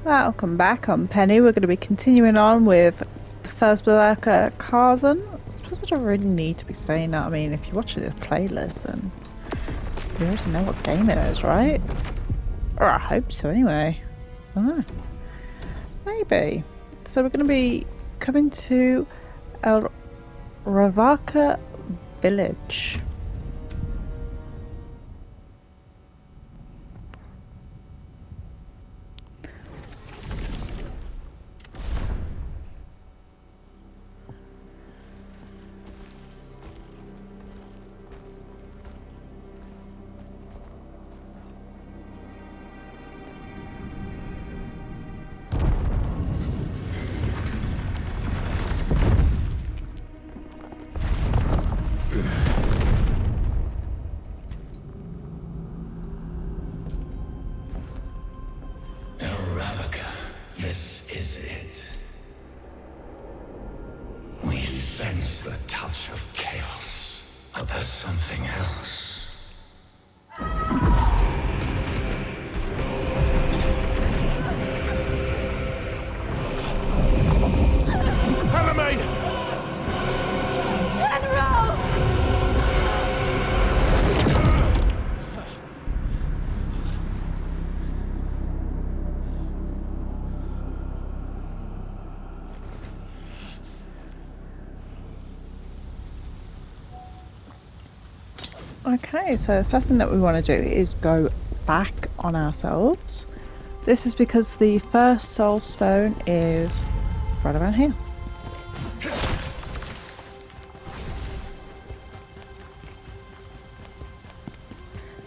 Welcome back on Penny. We're going to be continuing on with the first Berserker, Khazan. I suppose I don't really need to be saying that. I mean, if you're watching this playlist, then you already know what game it is, right? Or I hope so, anyway. I don't know. Maybe. So we're going to be coming to El Ravaka village. This is it. We sense the touch of chaos, but there's something else. Okay, so the first thing that we want to do is go back on ourselves. This is because the first soul stone is right around here.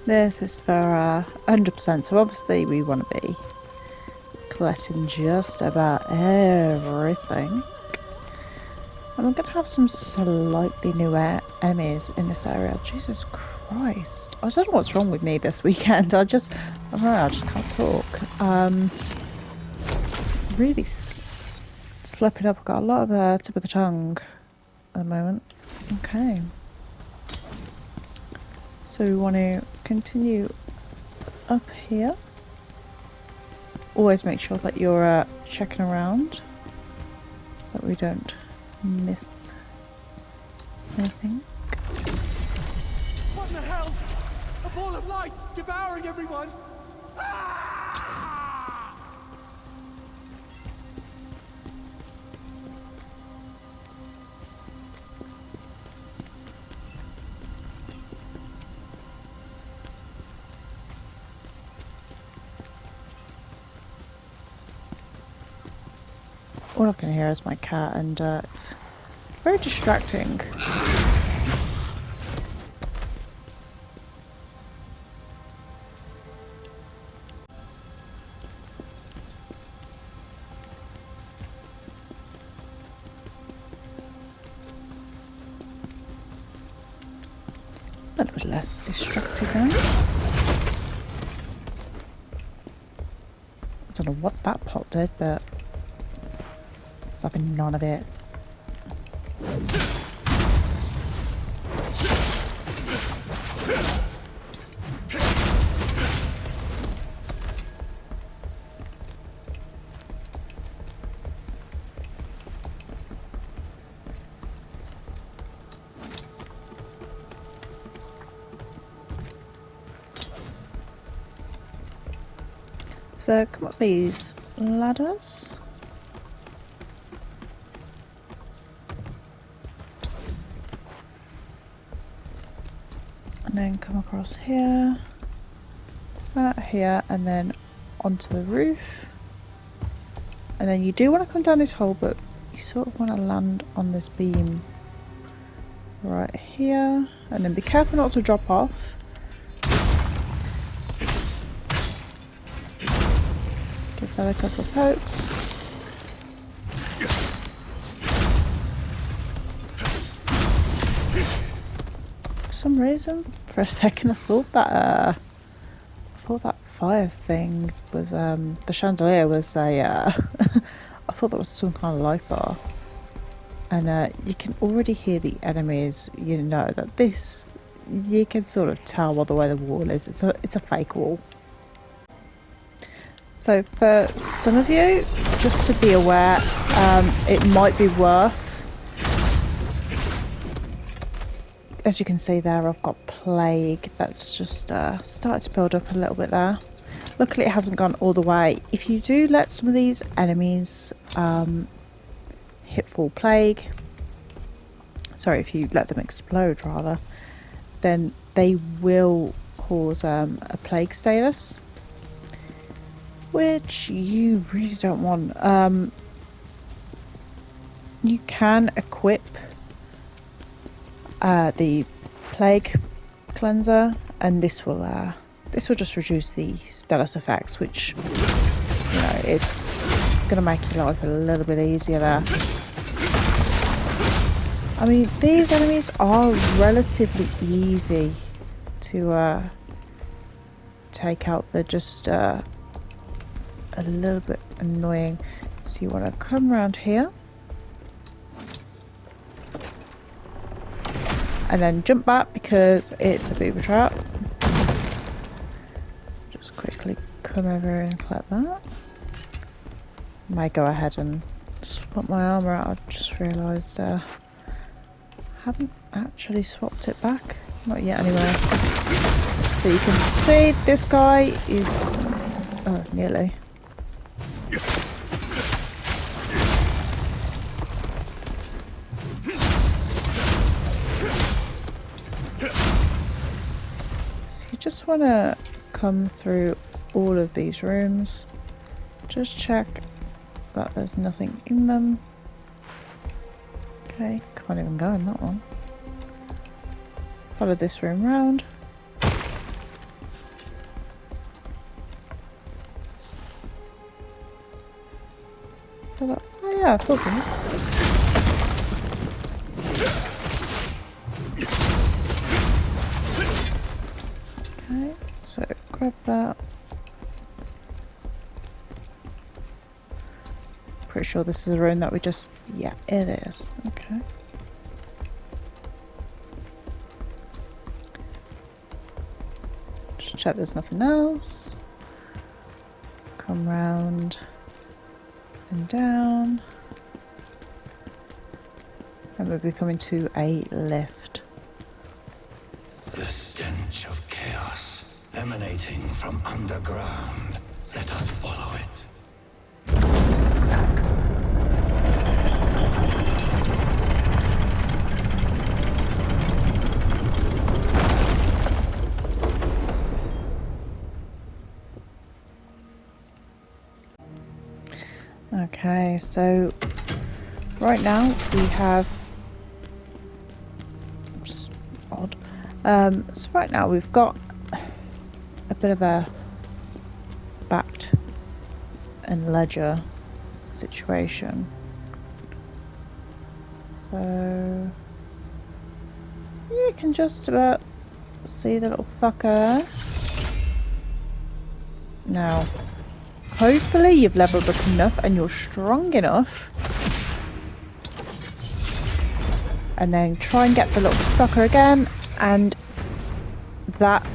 This is for 100%, so obviously we want to be collecting just about everything. And we're going to have some slightly newer enemies in this area. Jesus Christ. I don't know what's wrong with me this weekend. I don't know, I just can't talk. Really slipping up. I've got a lot of tip of the tongue at the moment. Okay. So we want to continue up here. Always make sure that you're checking around, that we don't miss anything. What in the hell's a ball of light devouring everyone? Ah! All I can hear is my cat, and it's very distracting. A little bit less distracting now. I don't know what that pot did, but it's having none of it. So come up these ladders. And then come across here, here, and then onto the roof. And then you do want to come down this hole, but you sort of want to land on this beam right here. And then be careful not to drop off. Give that a couple of pokes. For some reason, for a second, I thought that fire thing was the chandelier was a. I thought that was some kind of light bar, and you can already hear the enemies. You know that this. You can sort of tell by the way the wall is. It's a fake wall. So for some of you, just to be aware, it might be worth, as you can see there, I've got plague that's just started to build up a little bit there. Luckily it hasn't gone all the way. If you do let some of these enemies hit full plague, sorry, if you let them explode rather, then they will cause a plague status, which you really don't want. You can equip the plague cleanser, and this will just reduce the status effects, which, you know, it's gonna make your life a little bit easier there. I mean, these enemies are relatively easy to take out. They're just a little bit annoying. So you want to come around here and then jump back because it's a booby trap. Just quickly come over and collect that. May go ahead and swap my armor out. I just realised haven't actually swapped it back. Not yet anyway. So you can see this guy is... oh, nearly. So you just want to come through all of these rooms. Just check that there's nothing in them. Okay, can't even go in that one. Follow this room round. Oh yeah, I thought this. Okay, so grab that. Pretty sure this is a room that we just... yeah, it is. Okay. Just check there's nothing else. Come round and down. And we'll be coming to a lift. The stench of chaos emanating from underground. Let us follow it. Okay, so right now we have... just odd. So right now we've got a bit of a backed and ledger situation. So you can just about see the little fucker. Now, hopefully you've leveled up enough and you're strong enough. And then try and get the little fucker again, and that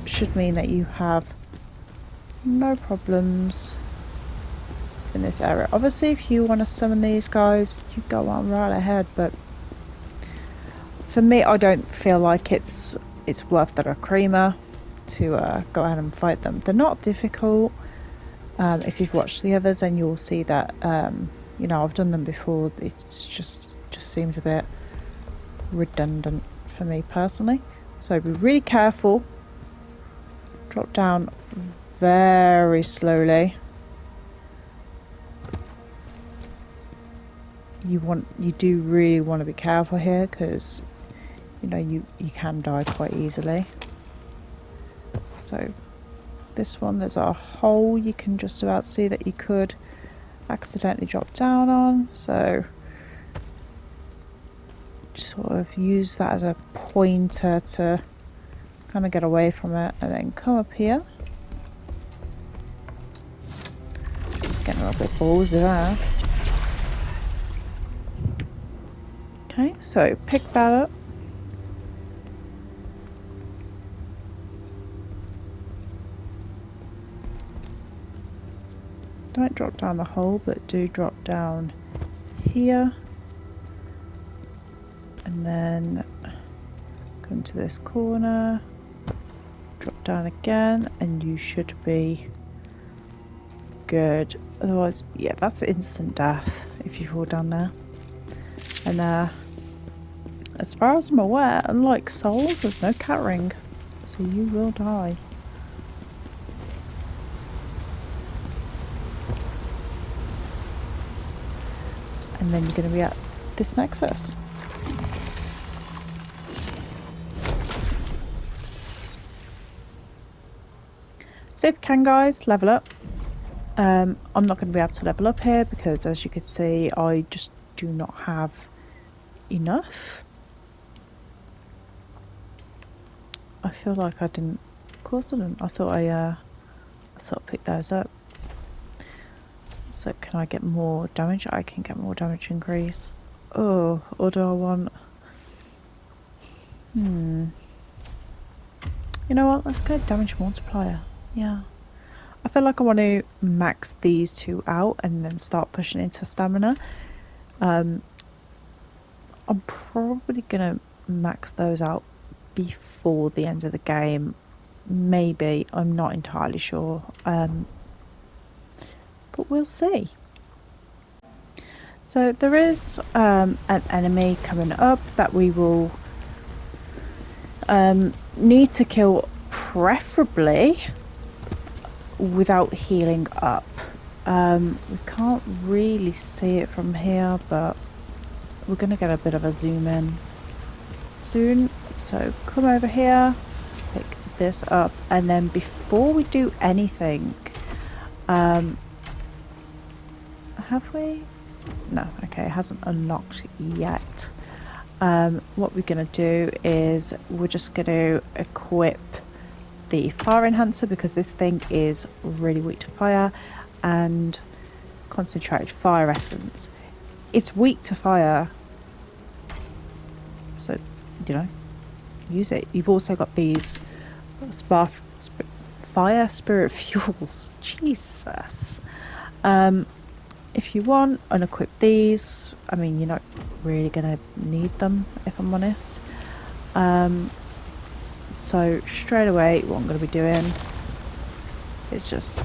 should mean that you have no problems in this area. Obviously, if you want to summon these guys, you go on right ahead, but for me, I don't feel like it's worth the creamer to go ahead and fight them. They're not difficult. If you've watched the others, then you'll see that you know, I've done them before. It's just seems a bit redundant for me personally. So be really careful. Drop down very slowly. You do really want to be careful here, because you know you can die quite easily. So this one, there's a hole you can just about see that you could accidentally drop down on, so just sort of use that as a pointer to kind of get away from it, and then come up here. Getting a little bit ballsy there. Okay, so pick that up. Don't drop down the hole, but do drop down here. And then come to this corner, drop down again, and you should be good. Otherwise, yeah, that's instant death if you fall down there. And as far as I'm aware, unlike souls, there's no cat ring, so you will die. And then you're going to be at this nexus. So if you can, guys, level up. I'm not going to be able to level up here because, as you can see, I just do not have enough. I feel like I didn't. Of course I didn't. I thought I picked those up. So can I get more damage? I can get more damage increase. Oh, or do I want? You know what? Let's go damage multiplier. Yeah. I feel like I want to max these two out and then start pushing into stamina. I'm probably gonna max those out before the end of the game. Maybe. I'm not entirely sure. But we'll see. So there is an enemy coming up that we will need to kill, preferably without healing up. We can't really see it from here, but we're going to get a bit of a zoom in soon. So come over here, pick this up, and then before we do anything, have we? No, okay, it hasn't unlocked yet. What we're going to do is we're just going to equip the fire enhancer because this thing is really weak to fire, and concentrated fire essence. It's weak to fire, so you know, use it. You've also got these fire spirit fuels. Jesus. If you want, unequip these. I mean, you're not really gonna need them, if I'm honest. So straight away, what I'm going to be doing is just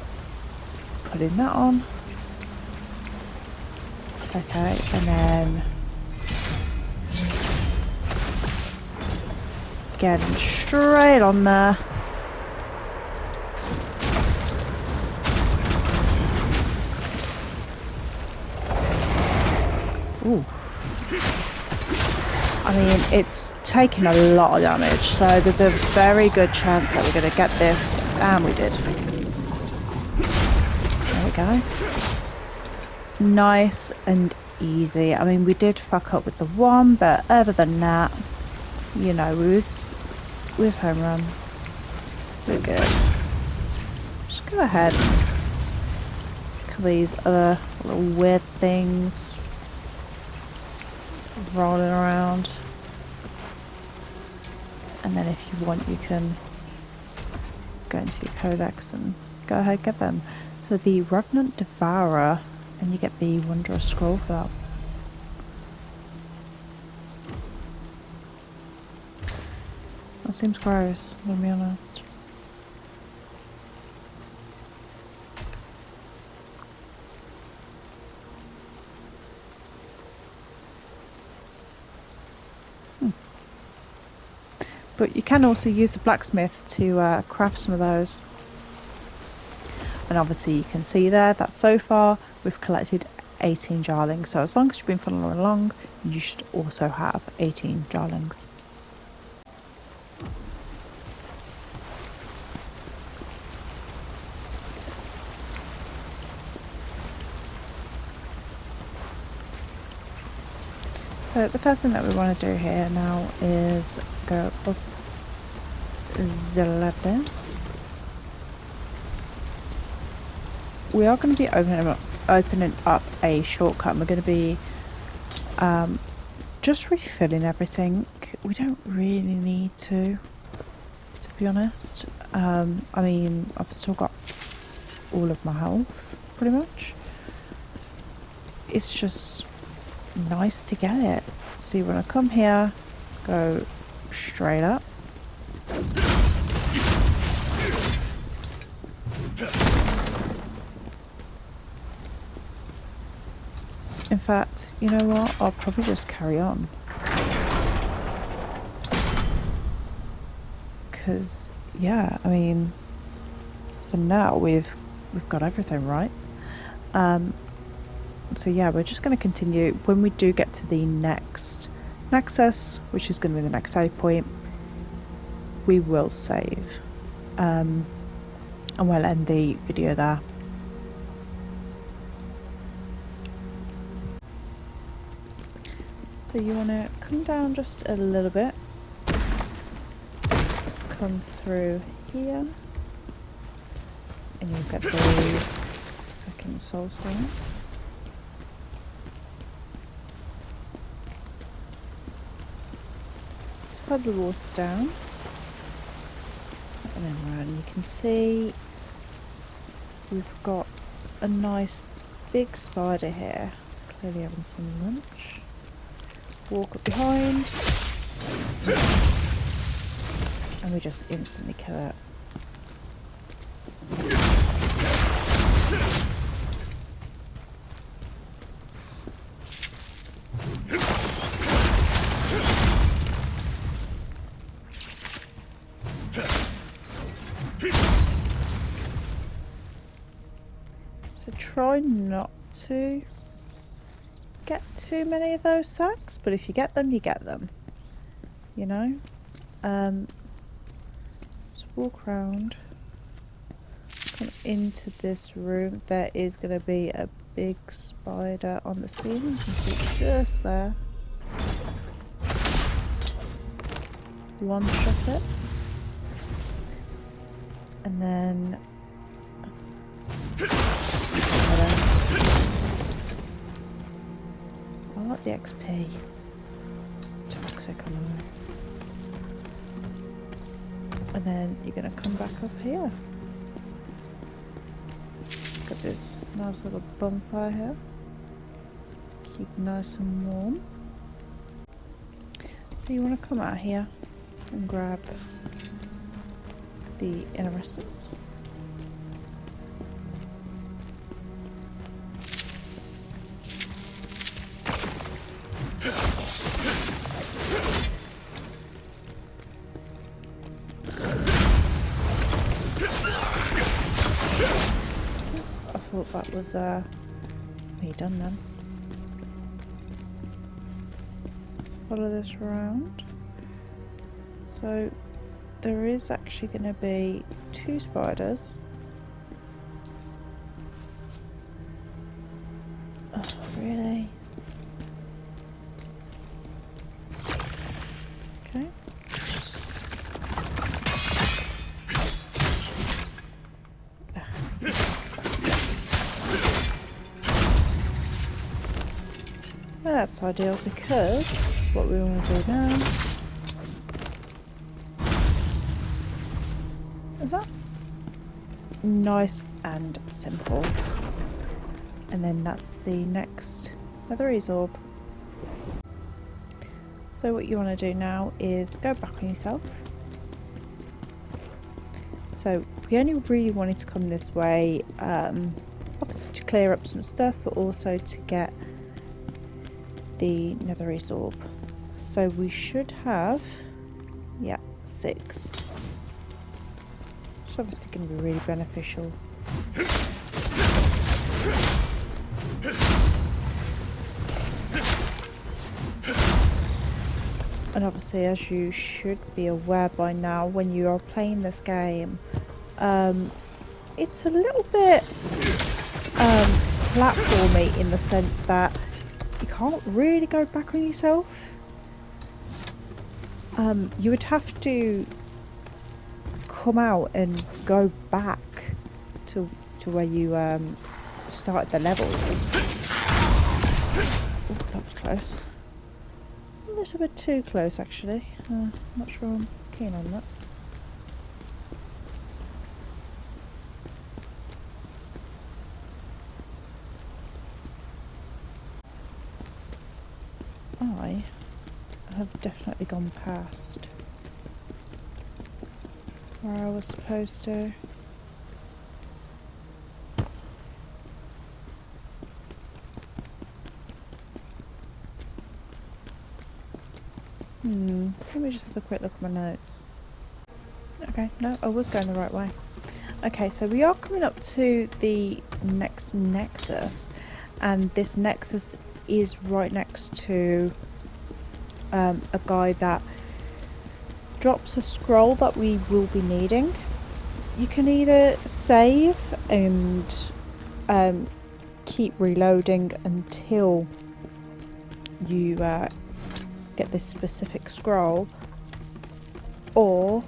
putting that on. Okay, and then getting straight on there. Ooh. I mean, it's taking a lot of damage, so there's a very good chance that we're going to get this, and we did. There we go. Nice and easy. I mean, we did fuck up with the one, but other than that, you know, we was home run. We're good. Just go ahead and kill these other little weird things rolling around, and then if you want you can go into your codex and go ahead get them. So the Revenant Devourer, and you get the Wondrous Scroll for that. That seems gross, I'm gonna be honest. But you can also use the blacksmith to craft some of those. And obviously you can see there that so far we've collected 18 jarlings. So as long as you've been following along, you should also have 18 jarlings. So the first thing that we want to do here now is go up the ladder. We are going to be opening up a shortcut. We're going to be just refilling everything. We don't really need to be honest. I mean, I've still got all of my health. pretty much. It's just nice to get it. So you want to come here, go straight up. In fact, you know what? I'll probably just carry on. Because, yeah, I mean, for now we've got everything right. So yeah, we're just going to continue. When we do get to the next nexus, which is going to be the next save point, we will save. And we'll end the video there. So you want to come down just a little bit, come through here, and you'll get the second soul stone. Slide the water down, and then around you can see we've got a nice big spider here, clearly having some lunch. Walk up behind, and we just instantly kill it. So try not to get too many of those sacks, but if you get them, you get them. You know? Just walk around. Come into this room. There is going to be a big spider on the ceiling. You can see it just there. One shot it. And then I like the XP. Toxic on them. And then you're going to come back up here. Got this nice little bonfire here. Keep nice and warm. So you want to come out here and grab the inner essence. I thought that was me done then. Just follow this around. So there is actually going to be 2 spiders. Oh, really? Okay. That's ideal because what we want to do now is that nice and simple, and then that's the next netherese orb. So what you want to do now is go back on yourself. So we only really wanted to come this way, obviously to clear up some stuff, but also to get the netherese orb. So we should have, yeah, 6. It's obviously going to be really beneficial. And obviously, as you should be aware by now, when you are playing this game, it's a little bit platformy in the sense that you can't really go back on yourself. You would have to come out and go back to where you started the level. Oh, that was close. A little bit too close, actually. Not sure I'm keen on that. I have definitely gone past where I was supposed to. Let me just have a quick look at my notes. Okay, no, I was going the right way. Okay, so we are coming up to the next nexus, and this nexus is right next to a guy that drops a scroll that we will be needing. You can either save and keep reloading until you get this specific scroll, or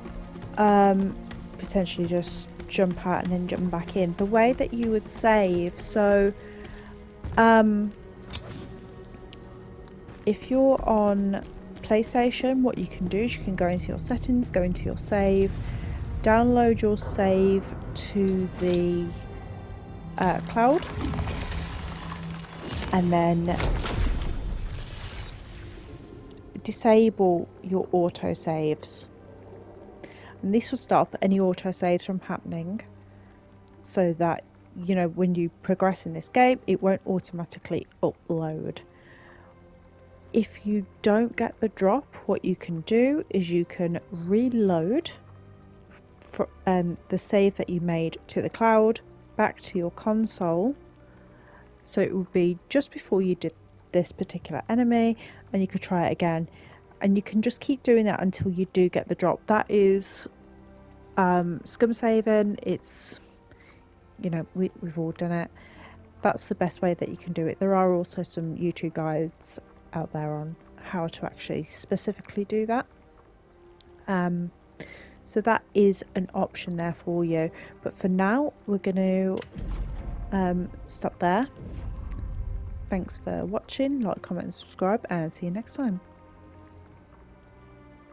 potentially just jump out and then jump back in. The way that you would save, so if you're on PlayStation, what you can do is you can go into your settings, go into your save, download your save to the cloud, and then disable your auto saves. And this will stop any auto saves from happening, so that, you know, when you progress in this game, it won't automatically upload. If you don't get the drop, what you can do is you can reload for, the save that you made to the cloud back to your console. So it would be just before you did this particular enemy, and you could try it again. And you can just keep doing that until you do get the drop. That is scum saving. It's, you know, we've all done it. That's the best way that you can do it. There are also some YouTube guides out there on how to actually specifically do that. So that is an option there for you. But for now, we're going to stop there. Thanks for watching. Like, comment and subscribe, and see you next time.